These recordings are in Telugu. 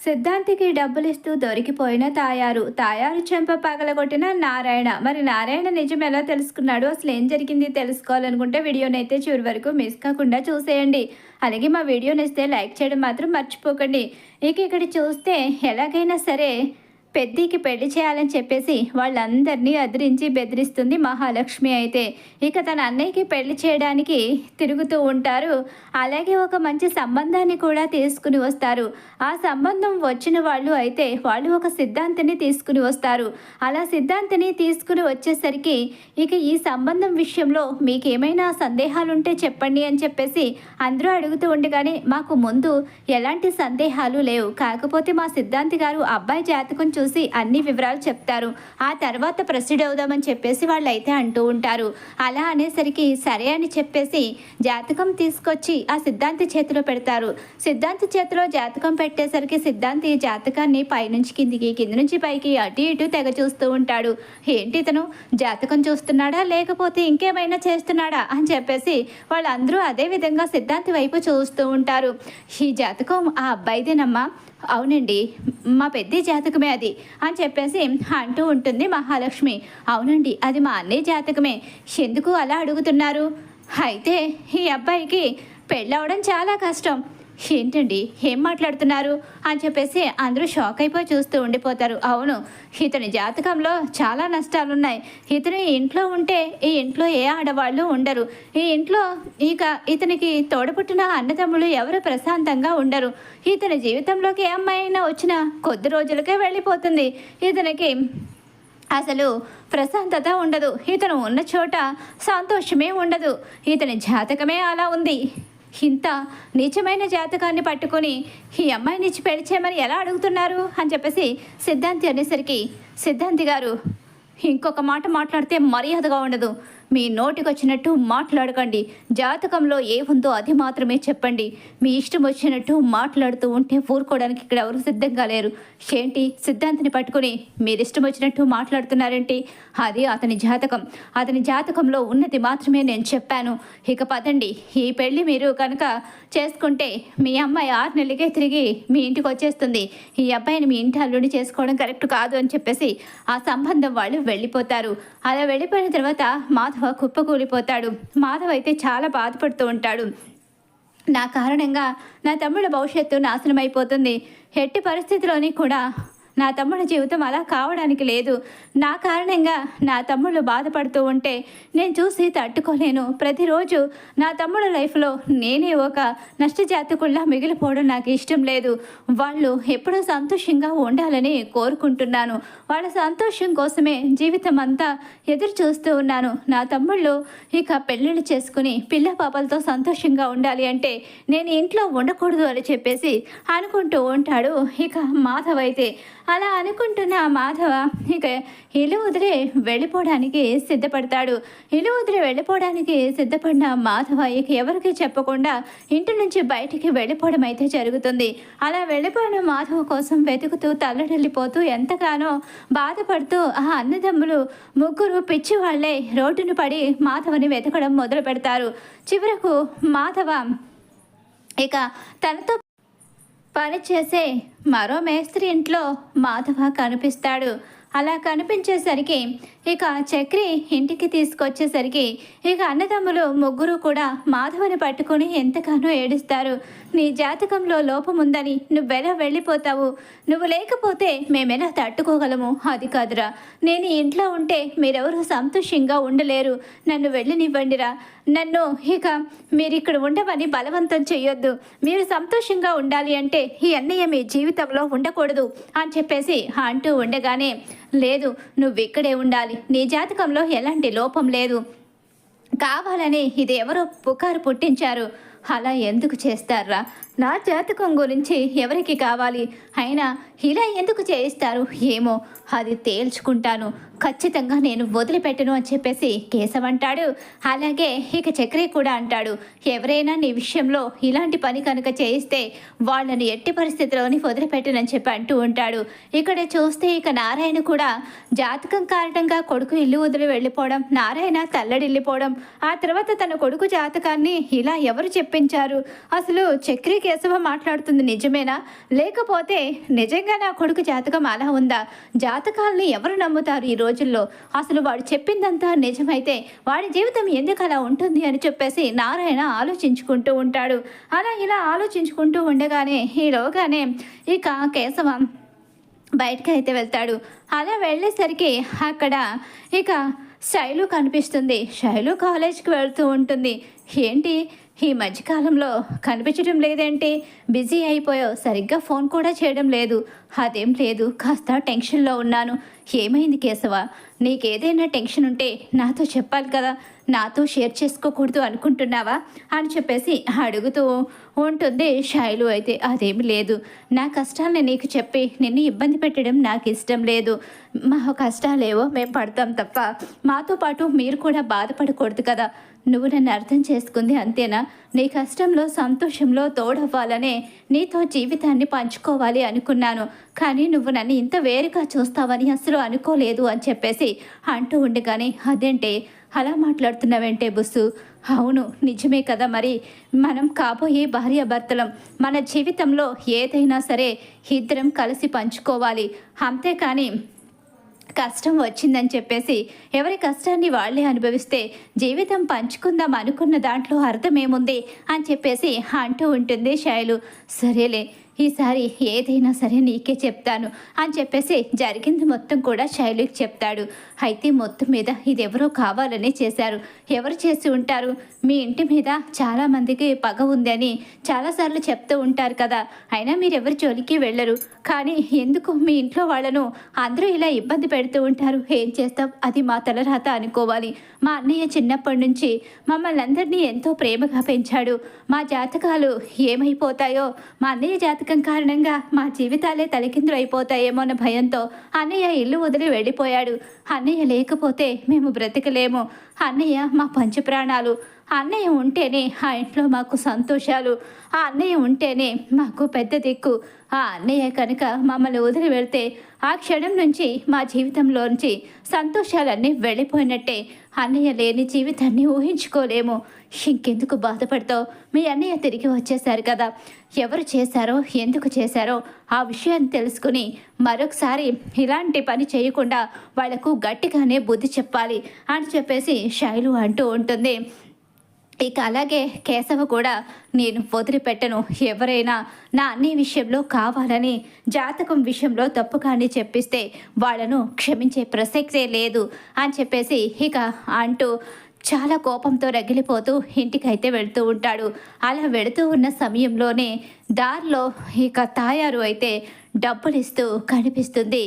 సిద్ధాంతికి డబ్బులిస్తూ దొరికిపోయిన తాయారు. తాయారు చెంప పగలగొట్టిన నారాయణ. మరి నారాయణ నిజం ఎలా తెలుసుకున్నాడు? అసలు ఏం జరిగింది తెలుసుకోవాలనుకుంటే వీడియోనైతే చివరి వరకు మిస్ కాకుండా చూసేయండి. అలాగే మా వీడియో నచ్చితే లైక్ చేయడం మాత్రం మర్చిపోకండి. ఇక ఇక్కడ చూస్తే ఎలాగైనా సరే పెద్దికి పెళ్లి చేయాలని చెప్పేసి వాళ్ళందరినీ అదిరించి బెదిరిస్తుంది మహాలక్ష్మి. అయితే ఇక తన అన్నయ్యకి పెళ్లి చేయడానికి తిరుగుతూ ఉంటారు. అలాగే ఒక మంచి సంబంధాన్ని కూడా తీసుకుని వస్తారు. ఆ సంబంధం వచ్చిన వాళ్ళు అయితే వాళ్ళు ఒక సిద్ధాంతిని తీసుకుని వస్తారు. అలా సిద్ధాంతిని తీసుకుని వచ్చేసరికి ఇక ఈ సంబంధం విషయంలో మీకేమైనా సందేహాలుంటే చెప్పండి అని చెప్పేసి అందరూ అడుగుతూ ఉండగానే మాకు ముందు ఎలాంటి సందేహాలు లేవు, కాకపోతే మా సిద్ధాంతి గారు అబ్బాయి జాతకం చూసి అన్ని వివరాలు చెప్తారు, ఆ తర్వాత ప్రొసీడ్ అవుదామని చెప్పేసి వాళ్ళు అయితే అంటూ ఉంటారు. అలా అనేసరికి సరే అని చెప్పేసి జాతకం తీసుకొచ్చి ఆ సిద్ధాంతి చేతిలో పెడతారు. సిద్ధాంతి చేతిలో జాతకం పెట్టేసరికి సిద్ధాంతి జాతకాన్ని పైనుంచి కిందికి, కింది నుంచి పైకి అటు ఇటు తెగ చూస్తూ ఉంటాడు. ఏంటి ఇతను జాతకం చూస్తున్నాడా లేకపోతే ఇంకేమైనా చేస్తున్నాడా అని చెప్పేసి వాళ్ళందరూ అదే విధంగా సిద్ధాంతి వైపు చూస్తూ ఉంటారు. ఈ జాతకం ఆ అబ్బాయిదేనమ్మా. అవునండి, మా పెద్ద జాతకమే అది అని చెప్పేసి అంటూ ఉంటుంది మహాలక్ష్మి. అవునండి, అది మా అన్నయ్య జాతకమే. ఎందుకు అలా అడుగుతున్నారు? అయితే ఈ అబ్బాయికి పెళ్ళవడం చాలా కష్టం. ఏంటండి ఏం మాట్లాడుతున్నారు అని చెప్పేసి అందరూ షాక్ అయిపోయి చూస్తూ ఉండిపోతారు. అవును, ఇతని జాతకంలో చాలా నష్టాలున్నాయి. ఇతను ఈ ఇంట్లో ఉంటే ఈ ఇంట్లో ఏ ఆడవాళ్ళు ఉండరు. ఈ ఇంట్లో ఇక ఇతనికి తోడపుట్టిన అన్నదమ్ములు ఎవరు ప్రశాంతంగా ఉండరు. ఇతని జీవితంలోకి ఏ అమ్మాయి అయినా వచ్చినా కొద్ది రోజులకే వెళ్ళిపోతుంది. ఇతనికి అసలు ప్రశాంతత ఉండదు. ఇతను ఉన్న చోట సంతోషమే ఉండదు. ఇతని జాతకమే అలా ఉంది. ఇంత నీచమైన జాతకాన్ని పట్టుకొని ఈ అమ్మాయిని ఇచ్చి పెళ్లి చేయమని ఎలా అడుగుతున్నారు అని చెప్పేసి సిద్ధాంతి అనేసరికి, సిద్ధాంతి గారు ఇంకొక మాట మాట్లాడితే మర్యాదగా ఉండదు. మీ నోటికి వచ్చినట్టు మాట్లాడకండి. జాతకంలో ఏ ఉందో అది మాత్రమే చెప్పండి. మీ ఇష్టం వచ్చినట్టు మాట్లాడుతూ ఉంటే ఊరుకోవడానికి ఇక్కడ ఎవరు సిద్ధంగా లేరు. ఏంటి సిద్ధాంతిని పట్టుకుని మీరు ఇష్టం వచ్చినట్టు మాట్లాడుతున్నారేంటి? అది అతని జాతకం. అతని జాతకంలో ఉన్నది మాత్రమే నేను చెప్పాను. ఇక పదండి, ఈ పెళ్ళి మీరు కనుక చేసుకుంటే మీ అమ్మాయి 6 నెలలకే తిరిగి మీ ఇంటికి వచ్చేస్తుంది. ఈ అబ్బాయిని మీ ఇంటి అల్లుడి చేసుకోవడం కరెక్ట్ కాదు అని చెప్పేసి ఆ సంబంధం వాళ్ళు వెళ్ళిపోతారు. అలా వెళ్ళిపోయిన తర్వాత మాధవ్ కుప్పకూలిపోతాడు. మాధవ్ అయితే చాలా బాధపడుతూ ఉంటాడు. నా కారణంగా నా తమ్ముడు భవిష్యత్తు నాశనం అయిపోతుంది. ఎట్టి పరిస్థితిలోని కూడా నా తమ్ముడి జీవితం అలా కావడానికి లేదు. నా కారణంగా నా తమ్ముళ్ళు బాధపడుతూ ఉంటే నేను చూసి తట్టుకోలేను. ప్రతిరోజు నా తమ్ముడు లైఫ్లో నేనే ఒక నష్టజాతకుల్లా మిగిలిపోవడం నాకు ఇష్టం లేదు. వాళ్ళు ఎప్పుడూ సంతోషంగా ఉండాలని కోరుకుంటున్నాను. వాళ్ళ సంతోషం కోసమే జీవితం అంతా ఎదురు చూస్తూ ఉన్నాను. నా తమ్ముళ్ళు ఇక పెళ్ళిళ్ళు చేసుకుని పిల్ల పాపలతో సంతోషంగా ఉండాలి అంటే నేను ఇంట్లో ఉండకూడదు అని చెప్పేసి అనుకుంటూ ఉంటాడు. ఇక మాధవ్ అయితే అలా అనుకుంటున్న మాధవ ఇక ఇల్లు వదిలి వెళ్ళిపోవడానికి సిద్ధపడతాడు. ఇల్లు వదిలి వెళ్ళిపోవడానికి సిద్ధపడిన మాధవ ఇక ఎవరికి చెప్పకుండా ఇంటి నుంచి బయటికి వెళ్ళిపోవడం అయితే జరుగుతుంది. అలా వెళ్ళిపోయిన మాధవ కోసం వెతుకుతూ తల్లడిల్లిపోతూ ఎంతగానో బాధపడుతూ ఆ అన్నదమ్ములు ముగ్గురు పిచ్చి వాళ్లే రోడ్డును పడి మాధవని వెతకడం మొదలు పెడతారు. చివరకు మాధవ ఇక తనతో పనిచేసే మరో మేస్త్రి ఇంట్లో మాధవ కనిపిస్తాడు. అలా కనిపించేసరికి ఇక చక్రి ఇంటికి తీసుకొచ్చేసరికి ఇక అన్నదమ్ములు ముగ్గురు కూడా మాధవని పట్టుకొని ఎంతగానో ఏడుస్తారు. నీ జాతకంలో లోపం ఉందని నువ్వెలా వెళ్ళిపోతావు? నువ్వు లేకపోతే మేమెలా తట్టుకోగలము? అది కాదురా, నేను ఇంట్లో ఉంటే మీరెవరూ సంతోషంగా ఉండలేరు. నన్ను వెళ్ళనివ్వండిరా. నన్ను ఇక మీరు ఇక్కడ ఉండమని బలవంతం చెయ్యొద్దు. మీరు సంతోషంగా ఉండాలి అంటే ఈ అన్నయ్య మీ జీవితంలో ఉండకూడదు అని చెప్పేసి అంటూ ఉండగానే, లేదు నువ్వు ఇక్కడే ఉండాలి. నీ జాతకంలో ఎలాంటి లోపం లేదు. కావాలని ఇది ఎవరో పుకారు పుట్టించారు. అలా ఎందుకు చేస్తారా? నా జాతకం గురించి ఎవరికి కావాలి? అయినా ఇలా ఎందుకు చేయిస్తారు ఏమో, అది తేల్చుకుంటాను. ఖచ్చితంగా నేను వదిలిపెట్టను అని చెప్పేసి కేశవ్ అంటాడు. అలాగే ఇక చక్రి కూడా అంటాడు, ఎవరైనా నీ విషయంలో ఇలాంటి పని కనుక చేయిస్తే వాళ్ళని ఎట్టి పరిస్థితిలోని వదిలిపెట్టనని చెప్పి అంటూ ఉంటాడు. ఇక్కడ చూస్తే ఇక నారాయణ కూడా జాతకం కారణంగా కొడుకు ఇల్లు వదిలి వెళ్ళిపోవడం, నారాయణ తల్లడిల్లిపోవడం, ఆ తర్వాత తన కొడుకు జాతకాన్ని ఇలా ఎవరు చెప్పించారు? అసలు చక్రి కేశవ మాట్లాడుతుంది నిజమేనా? లేకపోతే నిజంగా నా కొడుకు జాతకం అలా ఉందా? జాతకాలని ఎవరు నమ్ముతారు ఈ రోజుల్లో? అసలు వాడు చెప్పిందంతా నిజమైతే వాడి జీవితం ఎందుకు అలా ఉంటుంది అని చెప్పేసి నారాయణ ఆలోచించుకుంటూ ఉంటాడు. అలా ఇలా ఆలోచించుకుంటూ ఉండగానే ఈలోగానే ఇక కేశవ బయటకి అయితే వెళ్తాడు. అలా వెళ్ళేసరికి అక్కడ ఇక శైలు కనిపిస్తుంది. శైలు కాలేజ్కి వెళ్తూ ఉంటుంది. ఏంటి ఈ మధ్యకాలంలో కనిపించడం లేదేంటి? బిజీ అయిపోయావు, సరిగ్గా ఫోన్ కూడా చేయడం లేదు. అదేం లేదు, కాస్త టెన్షన్లో ఉన్నాను. ఏమైంది కేశవ? నీకేదైనా టెన్షన్ ఉంటే నాతో చెప్పాలి కదా, నాతో షేర్ చేసుకోకూడదు అనుకుంటున్నావా అని చెప్పేసి అడుగుతూ ఉంటుంది శైలు. అయితే అదేమి లేదు, నా కష్టాలని నీకు చెప్పి నిన్ను ఇబ్బంది పెట్టడం నాకు ఇష్టం లేదు. మా కష్టాలేవో మేము పడతాం తప్ప మాతో పాటు మీరు కూడా బాధపడకూడదు కదా. నువ్వు నన్ను అర్థం చేసుకుంది అంతేనా? నీ కష్టంలో సంతోషంలో తోడవ్వాలనే నీతో జీవితాన్ని పంచుకోవాలి అనుకున్నాను. కానీ నువ్వు నన్ను ఇంత వేరుగా చూస్తావని అసలు అనుకోలేదు అని చెప్పేసి అంటూ ఉండగానే, అదేంటే అలా మాట్లాడుతున్నావేంటే బుస్సు? అవును నిజమే కదా, మరి మనం కాబోయే భార్యాభర్తలం. మన జీవితంలో ఏదైనా సరే ఇద్దరం కలిసి పంచుకోవాలి. అంతేకాని కష్టం వచ్చిందని చెప్పేసి ఎవరి కష్టాన్ని వాళ్ళే అనుభవిస్తే జీవితం పంచుకుందాం అనుకున్న దాంట్లో అర్థమేముంది అని చెప్పేసి అంటూ ఉంటుంది శైలు. సరేలే, ఈసారి ఏదైనా సరే నీకే చెప్తాను అని చెప్పేసి జరిగింది మొత్తం కూడా శైలుకి చెప్తాడు. అయితే మొత్తం మీద ఇది ఎవరో కావాలని చేశారు. ఎవరు చేసి ఉంటారు? మీ ఇంటి మీద చాలామందికి పగ ఉందని చాలాసార్లు చెప్తూ ఉంటారు కదా, అయినా మీరెవరి జోలికి వెళ్ళరు. కానీ ఎందుకు మీ ఇంట్లో వాళ్ళను అందరూ ఇలా ఇబ్బంది పెడుతూ ఉంటారు? ఏం చేస్తాం, అది మా తలరాత అనుకోవాలి. మా అన్నయ్య చిన్నప్పటి నుంచి మమ్మల్ని అందరినీ ఎంతో ప్రేమగా పెంచాడు. మా జాతకాలు ఏమైపోతాయో, మా అన్నయ్య జాతకం కారణంగా మా జీవితాలే తలకిందులు అయిపోతాయేమో అన్న భయంతో అన్నయ్య ఇల్లు వదిలి వెళ్ళిపోయాడు. అన్నయ్య లేకపోతే మేము బ్రతకలేము. అన్నయ్య మా పంచప్రాణాలు. అన్నయ్య ఉంటేనే ఆ ఇంట్లో మాకు సంతోషాలు. ఆ అన్నయ్య ఉంటేనే మాకు పెద్ద దిక్కు. ఆ అన్నయ్య కనుక మమ్మల్ని వదిలి వెళ్తే ఆ క్షణం నుంచి మా జీవితంలోంచి సంతోషాలన్నీ వెళ్ళిపోయినట్టే. అన్నయ్య లేని జీవితాన్ని ఊహించుకోలేము. ఇంకెందుకు బాధపడతావు? మీ అన్నయ్య తిరిగి వచ్చేశారు కదా, ఎవరు చేశారో ఎందుకు చేశారో ఆ విషయాన్ని తెలుసుకుని మరొకసారి ఇలాంటి పని చేయకుండా వాళ్లకు గట్టిగానే బుద్ధి చెప్పాలి అని చెప్పేసి శైలు అంటూ ఉంటుంది. ఇక అలాగే కేశవ కూడా, నేను వదిలిపెట్టను. ఎవరైనా నా అన్ని విషయంలో కావాలని జాతకం విషయంలో తప్పు కానీ చెప్పిస్తే వాళ్ళను క్షమించే ప్రసక్తే లేదు అని చెప్పేసి ఇక అంటూ చాలా కోపంతో రగిలిపోతూ ఇంటికైతే వెళ్తూ ఉంటాడు. అలా వెళుతూ ఉన్న సమయంలోనే దారిలో ఇక తాయారు అయితే డబ్బులు ఇస్తూ కనిపిస్తుంది.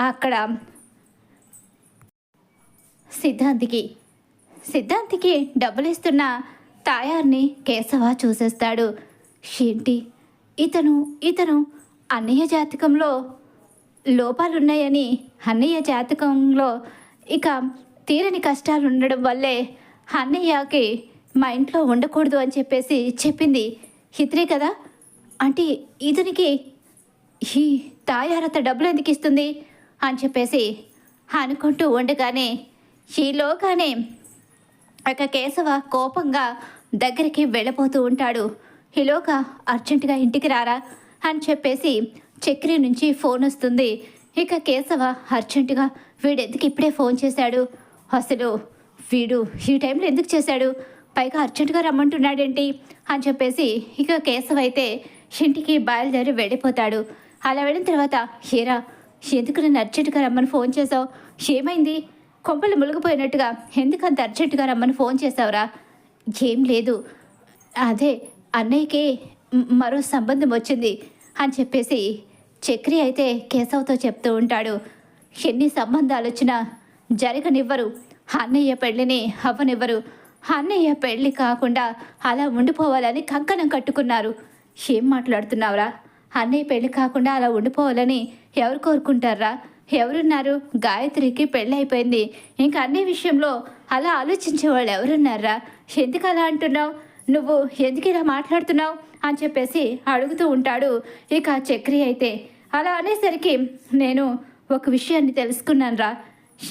అక్కడ సిద్ధాంతికి డబ్బులు ఇస్తున్న తాయార్ని కేశవ చూసేస్తాడు. ఏంటి ఇతను అన్నయ్య జాతకంలో లోపాలున్నాయని, అన్నయ్య జాతకంలో ఇక తీరని కష్టాలు ఉండడం వల్లే అన్నయ్యకి మా ఇంట్లో ఉండకూడదు అని చెప్పేసి చెప్పింది ఇతనే కదా, అంటే ఇతనికి ఈ తాయారత డబ్బులు ఎందుకు ఇస్తుంది అని చెప్పేసి అనుకుంటూ ఉండగానే ఈలోగానే ఒక కేశవ కోపంగా దగ్గరికి వెళ్ళిపోతూ ఉంటాడు. ఈలోగా అర్జెంటుగా ఇంటికి రారా అని చెప్పేసి చక్రి నుంచి ఫోన్ వస్తుంది. ఇక కేశవ అర్జెంటుగా వీడెందుకు ఇప్పుడే ఫోన్ చేశాడు, అసలు వీడు ఈ టైంలో ఎందుకు చేశాడు, పైగా అర్జెంటుగా రమ్మంటున్నాడేంటి అని చెప్పేసి ఇక కేశవ అయితే ఇంటికి బయలుదేరి వెళ్ళిపోతాడు. అలా వెళ్ళిన తర్వాత, హీరా ఎందుకు నన్ను అర్జెంటుగా రమ్మని ఫోన్ చేసావు, ఏమైంది, కొంపలు మునిగిపోయినట్టుగా ఎందుకంత అర్జెంటుగా రమ్మని ఫోన్ చేసావురా? ఏం లేదు, అదే అన్నయ్యకి మరో సంబంధం వచ్చింది అని చెప్పేసి చక్రి అయితే కేశవ్తో చెప్తూ ఉంటాడు. ఎన్ని సంబంధాలు వచ్చినా జరగనివ్వరు, అన్నయ్య పెళ్ళిని అవ్వనివ్వరు. అన్నయ్య పెళ్ళి కాకుండా అలా ఉండిపోవాలని కంకణం కట్టుకున్నారు. ఏం మాట్లాడుతున్నావురా? అన్నయ్య పెళ్ళి కాకుండా అలా ఉండిపోవాలని ఎవరు కోరుకుంటారా? ఎవరున్నారు? గాయత్రికి పెళ్ళి అయిపోయింది, ఇంకా అన్ని విషయంలో అలా ఆలోచించే వాళ్ళు ఎవరున్నారా? ఎందుకు అలా అంటున్నావు, నువ్వు ఎందుకు ఇలా మాట్లాడుతున్నావు అని చెప్పేసి అడుగుతూ ఉంటాడు. ఇక చక్రి అయితే అలా అనేసరికి, నేను ఒక విషయాన్ని తెలుసుకున్నాను రా.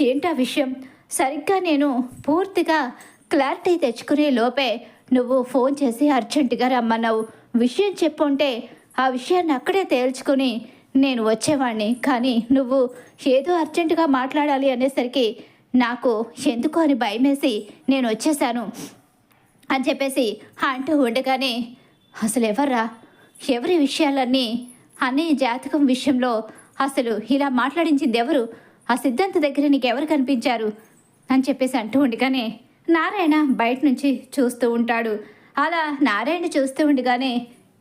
ఏంటా విషయం? సరిగ్గా నేను పూర్తిగా క్లారిటీ తెచ్చుకునే లోపే నువ్వు ఫోన్ చేసి అర్జెంటుగా రమ్మన్నావు. విషయం చెప్పుంటే ఆ విషయాన్ని అక్కడే తేల్చుకొని నేను వచ్చేవాడిని. కానీ నువ్వు ఏదో అర్జెంటుగా మాట్లాడాలి అనేసరికి నాకు ఎందుకో అని భయమేసి నేను వచ్చేసాను అని చెప్పేసి అంటూ ఉండగానే, అసలు ఎవర్రా, ఎవరి విషయాలన్నీ అన్నయ్య జాతకం విషయంలో అసలు ఇలా మాట్లాడించింది ఎవరు, ఆ సిద్ధాంత దగ్గర నీకెవరు కనిపించారు అని చెప్పేసి అంటూ ఉండగానే నారాయణ బయట నుంచి చూస్తూ ఉంటాడు. అలా నారాయణ చూస్తూ ఉండగానే,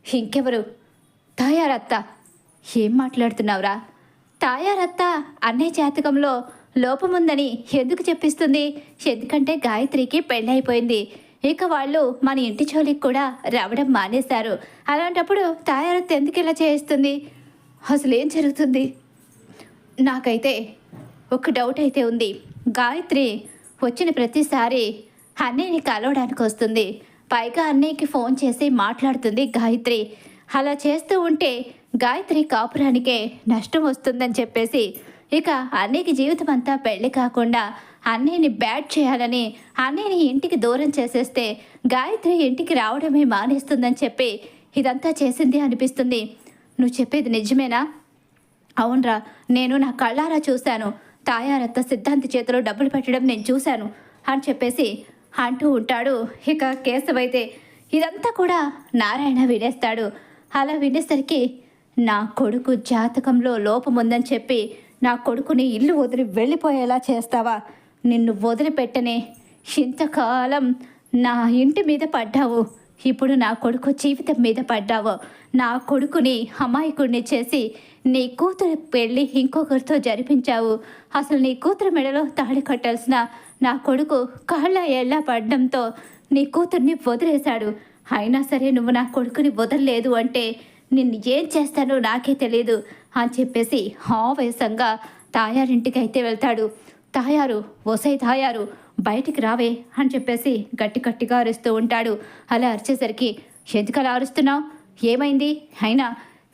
ఇంకెవరు, తాయారత్త. ఏం మాట్లాడుతున్నావురా? తాయారత్త అన్నయ్య జాతకంలో లోపముందని ఎందుకు చెప్పిస్తుంది? ఎందుకంటే గాయత్రికి పెళ్ళైపోయింది. ఇక వాళ్ళు మన ఇంటి జోలికి కూడా రావడం మానేశారు. అలాంటప్పుడు తాయారత్త ఎందుకు ఇలా చేస్తుంది? అసలు ఏం జరుగుతుంది? నాకైతే ఒక డౌట్ అయితే ఉంది. గాయత్రి వచ్చిన ప్రతిసారి అన్నయ్యని కలవడానికి వస్తుంది. పైగా అన్నయ్యకి ఫోన్ చేసి మాట్లాడుతుంది గాయత్రి. అలా చేస్తూ ఉంటే గాయత్రి కాపురానికే నష్టం వస్తుందని చెప్పేసి ఇక అన్నయ్యకి జీవితం అంతా పెళ్లి కాకుండా అన్నయ్యని బ్యాడ్ చేయాలని అన్నయ్యని ఇంటికి దూరం చేసేస్తే గాయత్రి ఇంటికి రావడమే మానేస్తుందని చెప్పి ఇదంతా చేసింది అనిపిస్తుంది. నువ్వు చెప్పేది నిజమేనా? అవునరా, నేను నా కళ్ళారా చూశాను. తాయారత్త సిద్ధాంతి చేతిలో డబ్బులు పెట్టడం నేను చూశాను అని చెప్పేసి అంటూ ఉంటాడు. ఇక కేశవైతే ఇదంతా కూడా నారాయణ వినేస్తాడు. అలా వినేసరికి నా కొడుకు జాతకంలో లోపం ఉందని చెప్పి నా కొడుకుని ఇల్లు వదిలి వెళ్ళిపోయేలా చేస్తావా? నిన్ను వదిలిపెట్టనే ఇంతకాలం నా ఇంటి మీద పడ్డావు, ఇప్పుడు నా కొడుకు జీవితం మీద పడ్డావు. నా కొడుకుని అమాయకుడిని చేసి నీ కూతురు పెళ్ళి ఇంకొకరితో జరిపించావు. అసలు నీ కూతురు మెడలో తాళి కట్టాల్సిన నా కొడుకు కాళ్ళ ఏళ్ళ పడడంతో నీ కూతుర్ని వదిలేశాడు. అయినా సరే నువ్వు నా కొడుకుని వదలలేదు అంటే నిన్ను ఏం చేస్తానో నాకే తెలియదు అని చెప్పేసి ఆవేశంగా తాయారింటికి అయితే వెళ్తాడు. తాయారు, ఒసై తాయారు, బయటికి రావే అని చెప్పేసి గట్టి గట్టిగా అరుస్తూ ఉంటాడు. అలా అరిచేసరికి ఎందుకలా అరుస్తున్నావు? ఏమైంది? అయినా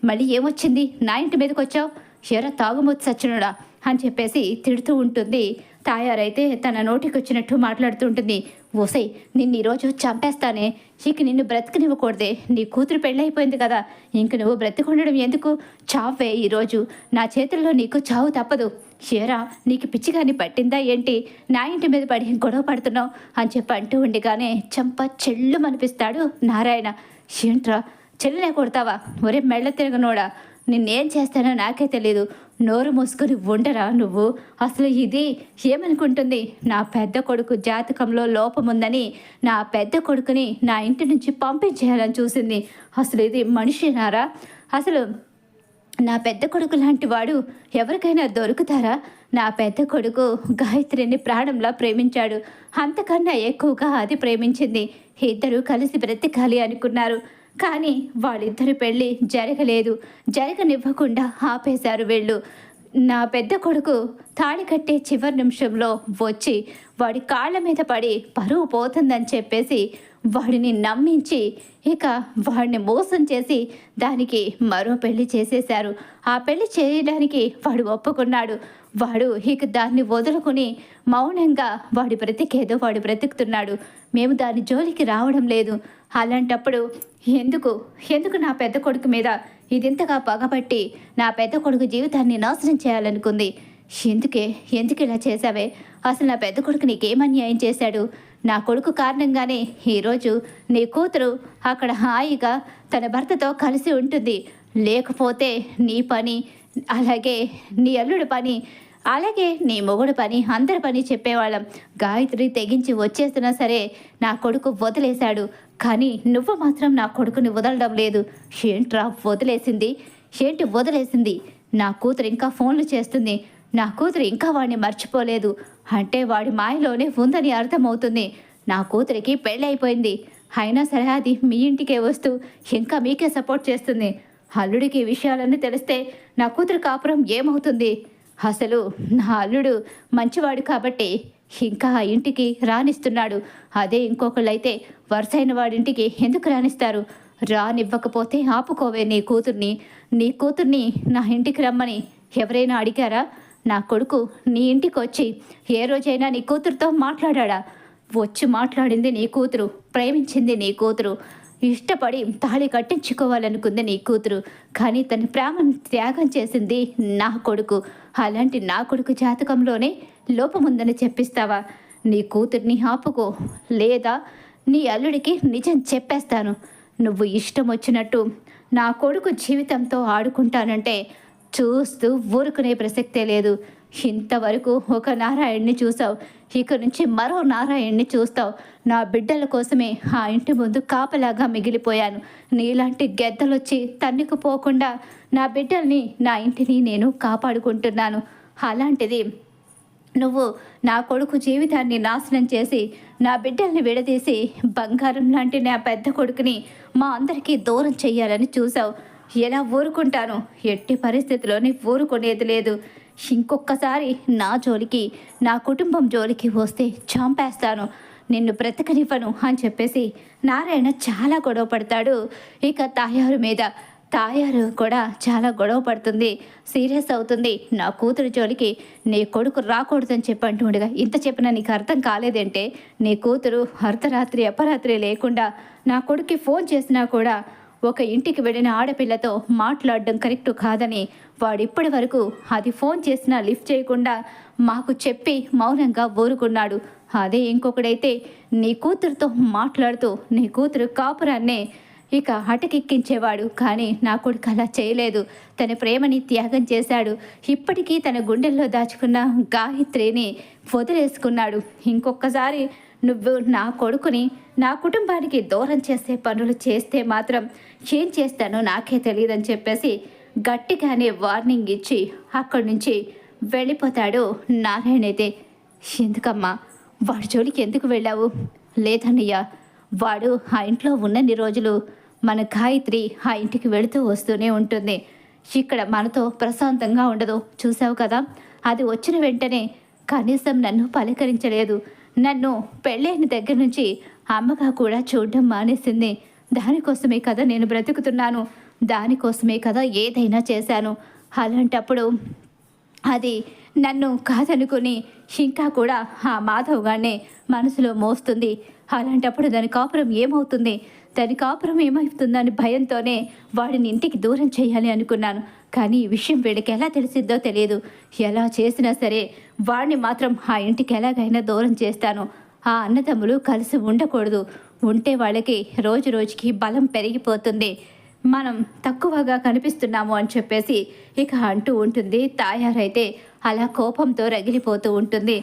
మళ్ళీ ఏమొచ్చింది? నా ఇంటి మీదకి వచ్చావు? ఎరా తాగుమొచ్చి సచ్చినడా అని చెప్పేసి తిడుతూ ఉంటుంది. తాయారైతే తన నోటికి వచ్చినట్టు మాట్లాడుతూ ఉంటుంది. ఓసై, నిన్ను ఈరోజు చంపేస్తానే, ఇక నిన్ను బ్రతకనివ్వకూడదే. నీ కూతురు పెళ్ళైపోయింది కదా, ఇంక నువ్వు బ్రతికుండడం ఎందుకు? చావే ఈరోజు, నా చేతుల్లో నీకు చావు తప్పదు. ఏరా, నీకు పిచ్చిగాని పట్టిందా ఏంటి? నా ఇంటి మీద పడి గొడవ పడుతున్నావు అని చెప్పి అంటూ ఉండగానే చంప చెల్లు అనిపిస్తాడు నారాయణ. ఏంట్రా, చెల్లినే కొడతావా? ఒరే మెళ్ళ తిరగనోడా, నిన్నేం చేస్తానో నాకే తెలీదు. నోరు మూసుకొని ఉండరా నువ్వు? అసలు ఇది ఏమనుకుంటుంది? నా పెద్ద కొడుకు జాతకంలో లోపముందని నా పెద్ద కొడుకుని నా ఇంటి నుంచి పంపించేయాలని చూసింది. అసలు ఇది మనిషినారా? అసలు నా పెద్ద కొడుకు లాంటి వాడు ఎవరికైనా దొరుకుతారా? నా పెద్ద కొడుకు గాయత్రిని ప్రాణంలా ప్రేమించాడు. అంతకన్నా ఎక్కువగా అది ప్రేమించింది. ఇద్దరు కలిసి బ్రతకాలి అనుకున్నారు. కానీ వాళ్ళిద్దరి పెళ్ళి జరగలేదు. జరగనివ్వకుండా ఆపేశారు వీళ్ళు. నా పెద్ద కొడుకు తాళి కట్టే చివరి నిమిషంలో వచ్చి వాడి కాళ్ళ మీద పడి పరువు పోతుందని చెప్పేసి వాడిని నమ్మించి ఇక వాడిని మోసం చేసి దానికి మరో పెళ్లి చేసేశారు. ఆ పెళ్లి చేయడానికి వాడు ఒప్పుకున్నాడు. వాడు ఇక దాన్ని వదులుకుని మౌనంగా వాడి బ్రతికేదో వాడు బ్రతుకుతున్నాడు. మేము దాని జోలికి రావడం లేదు. అలాంటప్పుడు ఎందుకు నా పెద్ద కొడుకు మీద ఇదింతగా పగబట్టి నా పెద్ద కొడుకు జీవితాన్ని నాశనం చేయాలనుకుంది? ఎందుకు ఇలా చేశావే? అసలు నా పెద్ద కొడుకు నీకేమన్యాయం చేశాడు? నా కొడుకు కారణంగానే ఈరోజు నీ కూతురు అక్కడ హాయిగా తన భర్తతో కలిసి ఉంటుంది. లేకపోతే నీ పని, అలాగే నీ అల్లుడి పని, అలాగే నీ మొగుడు పని, అందరి పని చెప్పేవాళ్ళం. గాయత్రి తెగించి వచ్చేసినా సరే నా కొడుకు వదిలేశాడు. కానీ నువ్వు మాత్రం నా కొడుకుని వదలడం లేదు. ఏంట్రా వదిలేసింది? ఏంటి వదిలేసింది? నా కూతురు ఇంకా ఫోన్లు చేస్తుంది. నా కూతురు ఇంకా వాడిని మర్చిపోలేదు అంటే వాడి మాయలోనే ఉందని అర్థమవుతుంది. నా కూతురికి పెళ్ళైపోయింది. అయినా సరే అది మీ ఇంటికే వస్తూ ఇంకా మీకే సపోర్ట్ చేస్తుంది. అల్లుడికి విషయాలన్నీ తెలిస్తే నా కూతురు కాపురం ఏమవుతుంది? అసలు నా అల్లుడు మంచివాడు కాబట్టి ఇంకా ఆ ఇంటికి రానిస్తున్నాడు. అదే ఇంకొకళ్ళైతే వరుసైన వాడింటికి ఎందుకు రానిస్తారు? రానివ్వకపోతే ఆపుకోవే నీ కూతుర్ని నా ఇంటికి రమ్మని ఎవరైనా అడిగారా? నా కొడుకు నీ ఇంటికి వచ్చి ఏ రోజైనా నీ కూతురుతో మాట్లాడా? వచ్చి మాట్లాడింది నీ కూతురు, ప్రేమించింది నీ కూతురు. ఇష్టపడి తాళి కట్టించుకోవాలనుకుంది నీ కూతురు. కానీ తన ప్రేమను త్యాగం చేసింది నా కొడుకు. అలాంటి నా కొడుకు జాతకంలోనే లోపముందని చెప్పిస్తావా? నీ కూతుర్ని ఆపుకో, లేదా నీ అల్లుడికి నిజం చెప్పేస్తాను. నువ్వు ఇష్టం వచ్చినట్టు నా కొడుకు జీవితంతో ఆడుకుంటానంటే చూస్తూ ఊరుకునే ప్రసక్తే లేదు. ఇంతవరకు ఒక నారాయణ్ణి చూసావు, ఇక నుంచి మరో నారాయణ్ణి చూస్తావు. నా బిడ్డల కోసమే ఆ ఇంటి ముందు కాపలాగా మిగిలిపోయాను. నీలాంటి గెద్దలొచ్చి తన్నుకుపోకుండా నా బిడ్డల్ని, నా ఇంటిని నేను కాపాడుకుంటున్నాను. అలాంటిది నువ్వు నా కొడుకు జీవితాన్ని నాశనం చేసి నా బిడ్డల్ని విడదీసి బంగారం లాంటి నా పెద్ద కొడుకుని మా అందరికీ దూరం చెయ్యాలని చూసావు. ఎలా ఊరుకుంటాను? ఎట్టి పరిస్థితిలోని ఊరుకునేది లేదు. ఇంకొకసారి నా జోలికి, నా కుటుంబం జోలికి వస్తే చంపేస్తాను, నిన్ను బ్రతకనివ్వను అని చెప్పేసి నారాయణ చాలా గొడవ పడతాడు. ఇక తాయారు మీద తాయారు కూడా చాలా గొడవ పడుతుంది, సీరియస్ అవుతుంది. నా కూతురు జోలికి నీ కొడుకు రాకూడదని చెప్పి అంటుండగా, ఇంత చెప్పినా నీకు అర్థం కాలేదంటే నీ కూతురు అర్ధరాత్రి అపరాత్రి లేకుండా నా కొడుక్కి ఫోన్ చేసినా కూడా ఒక ఇంటికి వెళ్ళిన ఆడపిల్లతో మాట్లాడడం కరెక్టు కాదని వాడిప్పటి వరకు అది ఫోన్ చేసినా లిఫ్ట్ చేయకుండా మాకు చెప్పి మౌనంగా ఊరుకున్నాడు. అదే ఇంకొకడైతే నీ కూతురుతో మాట్లాడుతూ నీ కూతురు కాపురాన్నే ఇక హటకెక్కించేవాడు. కానీ నా కొడుకు అలా చేయలేదు. తన ప్రేమని త్యాగం చేశాడు. ఇప్పటికీ తన గుండెల్లో దాచుకున్న గాయత్రిని వదిలేసుకున్నాడు. ఇంకొకసారి నువ్వు నా కొడుకుని, నా కుటుంబానికి దూరం చేసే పనులు చేస్తే మాత్రం ఏం చేస్తానో నాకే తెలియదని చెప్పేసి గట్టిగానే వార్నింగ్ ఇచ్చి అక్కడి నుంచి వెళ్ళిపోతాడు నారాయణ. అయితే ఎందుకమ్మా వాడి జోలికి ఎందుకు వెళ్ళావు? లేదన్నయ్య, వాడు ఆ ఇంట్లో ఉన్నన్ని రోజులు మన గాయత్రి ఆ ఇంటికి వెళుతూ వస్తూనే ఉంటుంది. ఇక్కడ మనతో ప్రశాంతంగా ఉండదు. చూసావు కదా, అది వచ్చిన వెంటనే కనీసం నన్ను పలకరించలేదు. నన్ను పెళ్ళైన దగ్గర నుంచి అమ్మగా కూడా చూడడం మానేసింది. దానికోసమే కదా నేను బ్రతుకుతున్నాను, దానికోసమే కదా ఏదైనా చేశాను. అలాంటప్పుడు అది నన్ను కాదనుకుని ఇంకా కూడా ఆ మాధవ్ గానే మనసులో మోస్తుంది. అలాంటప్పుడు దాని కాపురం ఏమవుతుంది, దాని కాపురం ఏమవుతుందని భయంతోనే వాడిని ఇంటికి దూరం చేయాలి అనుకున్నాను. కానీ ఈ విషయం వీడికి ఎలా తెలిసిద్దో తెలియదు. ఎలా చేసినా సరే వాడిని మాత్రం ఆ ఇంటికి ఎలాగైనా దూరం చేస్తాను. ఆ అన్నదమ్ములు కలిసి ఉండకూడదు. ఉంటే వాళ్ళకి రోజు రోజుకి బలం పెరిగిపోతుంది, మనం తక్కువగా కనిపిస్తున్నాము అని చెప్పేసి ఇక అంటూ ఉంటుంది. తాయారైతే అలా కోపంతో రగిలిపోతూ ఉంటుంది.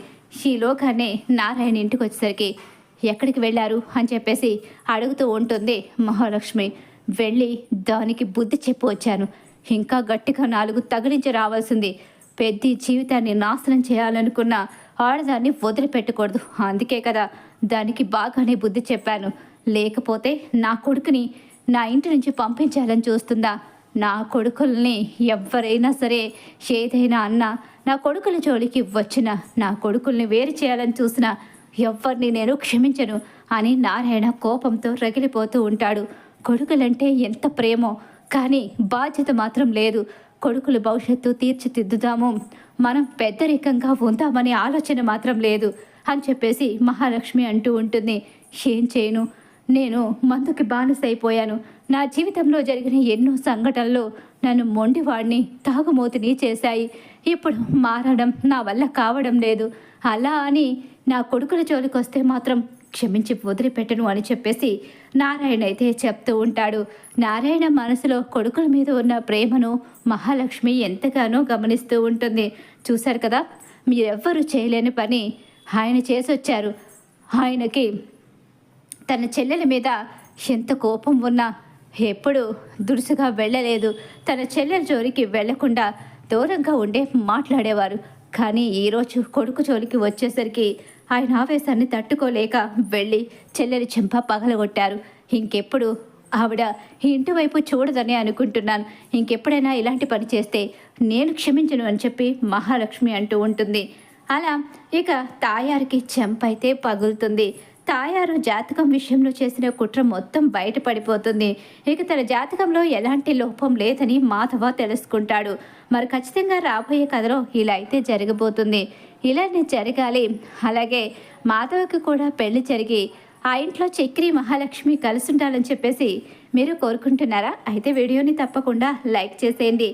ఈలోగానే నారాయణ ఇంటికి వచ్చేసరికి ఎక్కడికి వెళ్ళారు అని చెప్పేసి అడుగుతూ ఉంటుంది మహాలక్ష్మి. వెళ్ళి దానికి బుద్ధి చెప్పి వచ్చాను. ఇంకా గట్టిగా 4 తగిలించి రావాల్సింది. పెద్ద జీవితాన్ని నాశనం చేయాలనుకున్న ఆడదాన్ని వదిలిపెట్టకూడదు. అందుకే కదా దానికి బాగానే బుద్ధి చెప్పాను. లేకపోతే నా కొడుకుని నా ఇంటి నుంచి పంపించాలని చూస్తుందా? నా కొడుకుల్ని ఎవరైనా సరే ఏదైనా అన్నా, నా కొడుకుల జోలికి వచ్చినా, నా కొడుకుల్ని వేరు చేయాలని చూసినా ఎవరిని నేను క్షమించను అని నారాయణ కోపంతో రగిలిపోతూ ఉంటాడు. కొడుకులంటే ఎంత ప్రేమో, కానీ బాధ్యత మాత్రం లేదు. కొడుకుల భవిష్యత్తు తీర్చిదిద్దుదాము, మనం పెద్దరికంగా ఉందామనే ఆలోచన మాత్రం లేదు అని చెప్పేసి మహాలక్ష్మి అంటూ ఉంటుంది. ఏం చేయను, నేను మందుకి బానిసైపోయాను. నా జీవితంలో జరిగిన ఎన్నో సంఘటనలు నన్ను మొండివాడిని, తాగుమోతిని చేశాయి. ఇప్పుడు మారడం నా వల్ల కావడం లేదు. అలా అని నా కొడుకుల జోలికి వస్తే మాత్రం క్షమించి వదిలిపెట్టను అని చెప్పేసి నారాయణ అయితే చెప్తూ ఉంటాడు. నారాయణ మనసులో కొడుకుల మీద ఉన్న ప్రేమను మహాలక్ష్మి ఎంతగానో గమనిస్తూ ఉంటుంది. చూశారు కదా, మీరెవ్వరూ చేయలేని పని ఆయన చేసొచ్చారు. ఆయనకి తన చెల్లెల మీద ఎంత కోపం ఉన్నా ఎప్పుడు దురుసుగా వెళ్ళలేదు. తన చెల్లెల జోలికి వెళ్లకుండా దూరంగా ఉండే మాట్లాడేవారు. కానీ ఈరోజు కొడుకు జోలికి వచ్చేసరికి ఆయన ఆవేశాన్ని తట్టుకోలేక వెళ్ళి చెల్లెలి చెంప పగలగొట్టారు. ఇంకెప్పుడు ఆవిడ ఈ ఇంటి వైపు చూడదని అనుకుంటున్నాను. ఇంకెప్పుడైనా ఇలాంటి పని చేస్తే నేను క్షమించను అని చెప్పి మహాలక్ష్మి అంటూ ఉంటుంది. అలా ఇక తాయారికి చెంప అయితే పగులుతుంది. తాయారు జాతకం విషయంలో చేసిన కుట్ర మొత్తం బయటపడిపోతుంది. ఇక తన జాతకంలో ఎలాంటి లోపం లేదని మాధవ తెలుసుకుంటాడు. మరి ఖచ్చితంగా రాబోయే కథలో ఇలా అయితే జరగబోతుంది. ఇలానే జరగాలి. అలాగే మాధవకి కూడా పెళ్లి జరిగి ఆ ఇంట్లో చక్రి మహాలక్ష్మి కలిసి ఉండాలని చెప్పేసి మీరు కోరుకుంటున్నారా? అయితే వీడియోని తప్పకుండా లైక్ చేసేయండి.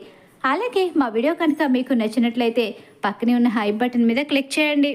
అలాగే మా వీడియో కనుక మీకు నచ్చినట్లయితే పక్కనే ఉన్న హై బటన్ మీద క్లిక్ చేయండి.